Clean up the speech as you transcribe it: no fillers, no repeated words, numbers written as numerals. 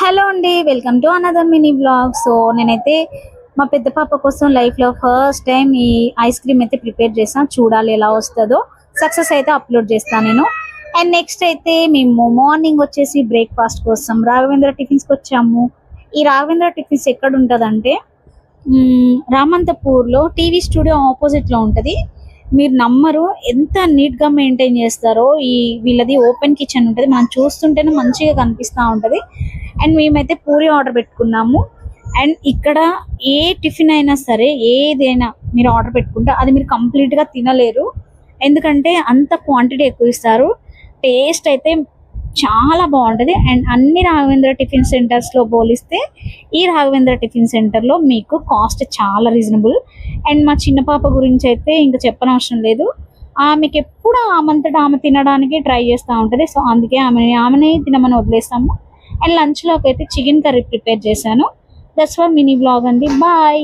Hello అండి, welcome to another mini blog. So నేనైతే మా పెద్ద పాప కోసం లైఫ్లో ఫస్ట్ టైం ఈ ఐస్ క్రీమ్ అయితే ప్రిపేర్ చేసాను. చూడాలి ఎలా వస్తుందో. సక్సెస్ అయితే అప్లోడ్ చేస్తాను నేను. అండ్ నెక్స్ట్ అయితే మేము మార్నింగ్ వచ్చేసి బ్రేక్ఫాస్ట్ కోసం రాఘవేంద్ర టిఫిన్స్కి వచ్చాము. ఈ రాఘవేంద్ర టిఫిన్స్ ఎక్కడ ఉంటుందంటే రామంతపూర్లో టీవీ స్టూడియో ఆపోజిట్లో ఉంటుంది. మీరు నమ్మరు ఎంత నీట్గా మెయింటైన్ చేస్తారో. వీళ్ళది ఓపెన్ కిచెన్ ఉంటుంది, మనం చూస్తుంటేనే మంచిగా కనిపిస్తూ ఉంటుంది. అండ్ మేమైతే పూరి ఆర్డర్ పెట్టుకున్నాము. అండ్ ఇక్కడ ఏ టిఫిన్ అయినా సరే ఏదైనా మీరు ఆర్డర్ పెట్టుకుంటే అది మీరు కంప్లీట్గా తినలేరు, ఎందుకంటే అంత క్వాంటిటీ ఎక్కువ ఇస్తారు. టేస్ట్ అయితే చాలా బాగుంటుంది. అండ్ అన్ని రాఘవేంద్ర టిఫిన్ సెంటర్స్లో పోలిస్తే ఈ రాఘవేంద్ర టిఫిన్ సెంటర్లో మీకు కాస్ట్ చాలా రీజనబుల్. అండ్ మా చిన్న పాప గురించి అయితే ఇంకా చెప్పనవసరం లేదు. ఆమెకి ఎప్పుడు ఆమంతటా ఆమె తినడానికి ట్రై చేస్తూ ఉంటుంది. సో అందుకే ఆమెనే తినమని వదిలేస్తాము. అండ్ లంచ్లోకి అయితే చికెన్ కర్రీ ప్రిపేర్ చేశాను. దట్స్ ఫర్ మినీ బ్లాగ్ అండి. బాయ్.